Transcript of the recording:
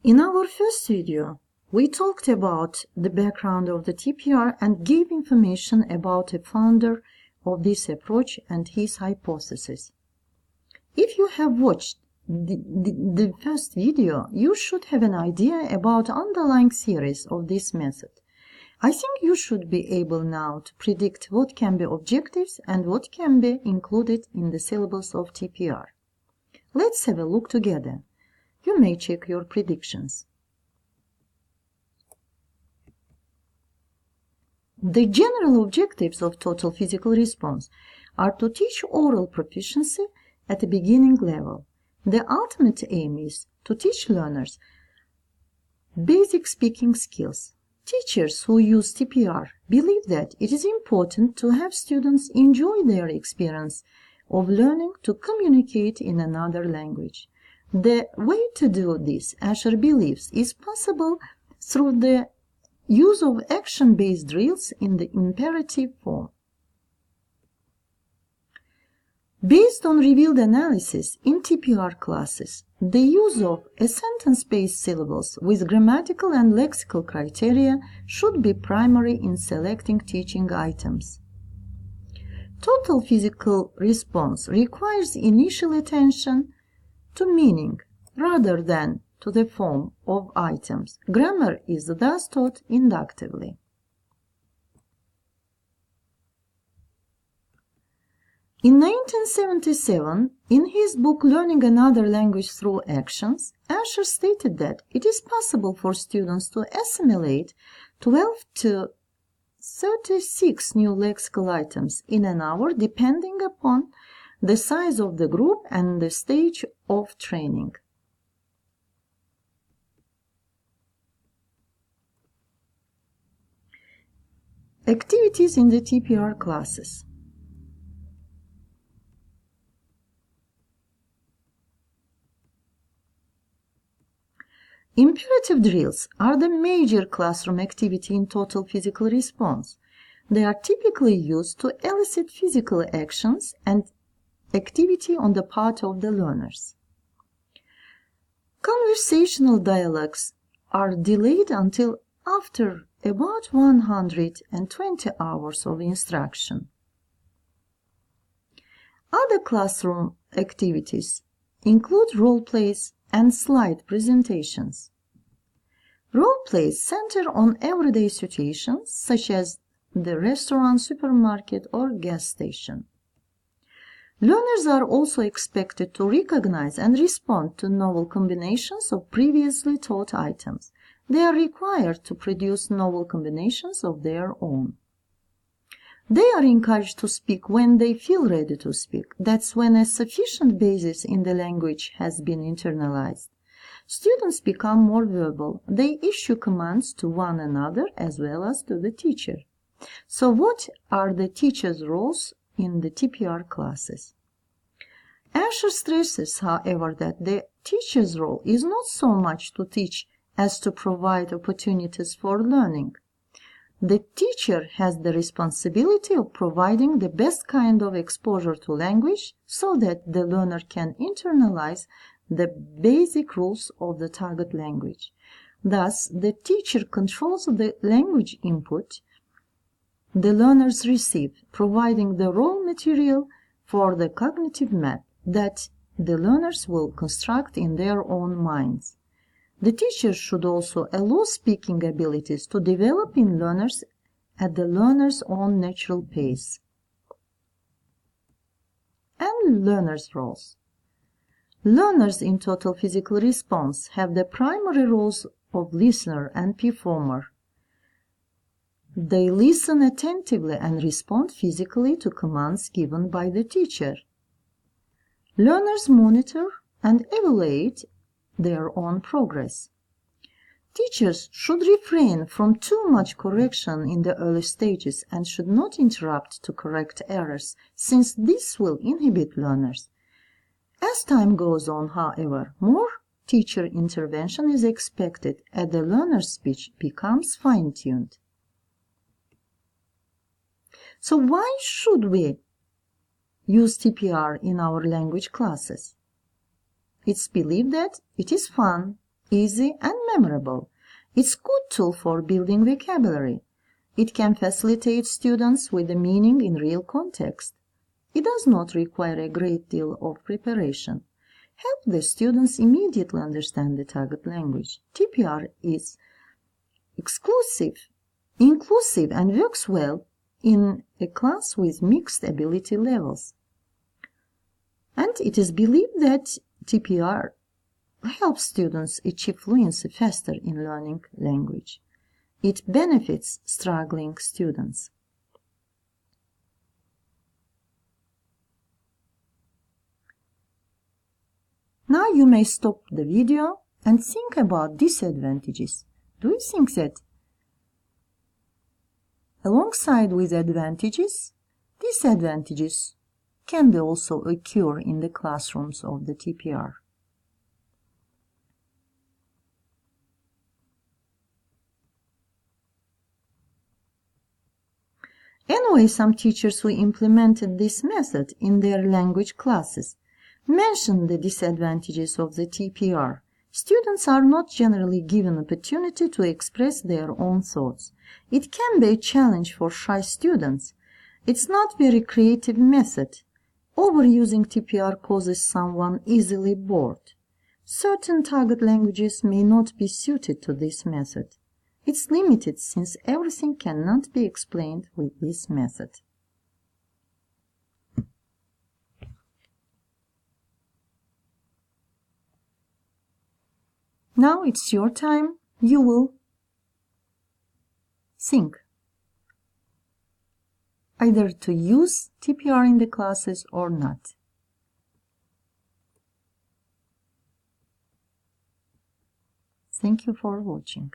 In our first video, we talked about the background of the TPR and gave information about the founder of this approach and his hypothesis. If you have watched the first video, you should have an idea about underlying theories of this method. I think you should be able now to predict what can be objectives and what can be included in the syllabus of TPR. Let's have a look together. You may check your predictions. The general objectives of total physical response are to teach oral proficiency at the beginning level. The ultimate aim is to teach learners basic speaking skills. Teachers who use TPR believe that it is important to have students enjoy their experience of learning to communicate in another language. The way to do this, Asher believes, is possible through the use of action-based drills in the imperative form. Based on revealed analysis in TPR classes, the use of a sentence-based syllabus with grammatical and lexical criteria should be primary in selecting teaching items. Total physical response requires initial attention to meaning rather than to the form of items. Grammar is thus taught inductively. In 1977, in his book Learning Another Language Through Actions, Asher stated that it is possible for students to assimilate 12 to 36 new lexical items in an hour depending upon the size of the group and the stage of training. Activities in the TPR classes. Imperative drills are the major classroom activity in total physical response. They are typically used to elicit physical actions and activity on the part of the learners. Conversational dialogues are delayed until after about 120 hours of instruction. Other classroom activities include role plays and slide presentations. Role plays center on everyday situations such as the restaurant, supermarket, or gas station. Learners are also expected to recognize and respond to novel combinations of previously taught items. They are required to produce novel combinations of their own. They are encouraged to speak when they feel ready to speak. That's when a sufficient basis in the language has been internalized. Students become more verbal. They issue commands to one another as well as to the teacher. So what are the teachers' roles in the TPR classes? Asher stresses, however, that the teacher's role is not so much to teach as to provide opportunities for learning. The teacher has the responsibility of providing the best kind of exposure to language so that the learner can internalize the basic rules of the target language. Thus, the teacher controls the language input the learners receive, providing the raw material for the cognitive map that the learners will construct in their own minds. The teacher should also allow speaking abilities to develop in learners at the learner's own natural pace. And learners' roles. Learners in total physical response have the primary roles of listener and performer. They listen attentively and respond physically to commands given by the teacher. Learners monitor and evaluate their own progress. Teachers should refrain from too much correction in the early stages and should not interrupt to correct errors, since this will inhibit learners. As time goes on, however, more teacher intervention is expected as the learner's speech becomes fine-tuned. So why should we use TPR in our language classes? It's believed that it is fun, easy, and memorable. It's a good tool for building vocabulary. It can facilitate students with the meaning in real context. It does not require a great deal of preparation. Help the students immediately understand the target language. TPR is inclusive, and works well in a class with mixed ability levels. And it is believed that TPR helps students achieve fluency faster in learning language. It benefits struggling students. Now you may stop the video and think about disadvantages. Do you think that alongside with advantages, disadvantages can also occur in the classrooms of the TPR? Anyway, some teachers who implemented this method in their language classes mentioned the disadvantages of the TPR. Students are not generally given opportunity to express their own thoughts. It can be a challenge for shy students. It's not a very creative method. Overusing TPR causes someone easily bored. Certain target languages may not be suited to this method. It's limited since everything cannot be explained with this method. Now it's your time. You will think either to use TPR in the classes or not. Thank you for watching.